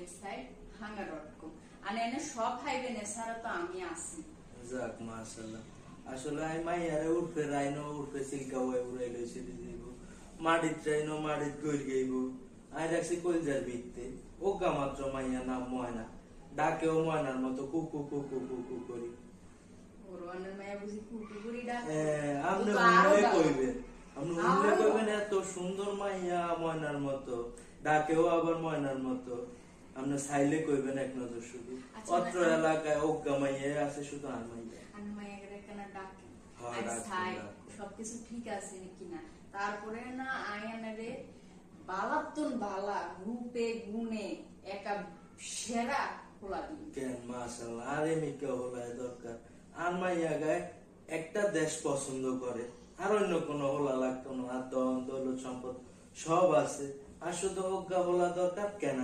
Website hanga.com আর এনে সব হাইবেন এছাড়া তো আমি আছি। যাক মাশাআল্লাহ। আসলে আই মাইয়ারে উঠবে রাইনো উঠবে সিলকা ওই উড়াই লইছে দিব মাটিত রাইনো মাটিত গইল গইব আই রাখছি কলজার ভিত্তে ওগা মাত্র মাইয়া নাম ময়না ডাকেও ময়নার মতো কুকু কুকু কুকু করি ওরওয়ানের মায়া বুঝি কুকুরি ডাক আপনি মনে কইবেন আপনি মনে কইবেন এত সুন্দর মাইয়া ময়নার মতো ডাকেও আবার ময়নার মতো আপনি চাইলে কইবেন এক নজর শুধু অত্র এলাকায় ওগা মাইয়া আছে শুধু আর মাইয়া ডাকে সবকিছু ঠিক আছে কিনা তারপরে না আয়ানারে বালাতন বালা রূপে গুণে একা সেরা খোলা দিন কেন মাশাআল্লাহ আরে মিকা হলাই দরকার আর মাইয়া গায় একটা দেশ পছন্দ করে আর অন্য কোনো হলা লাগতো না আর দন দৌলত সম্পদ সব আছে আর শুধু অজ্ঞা হলা দরকার কেন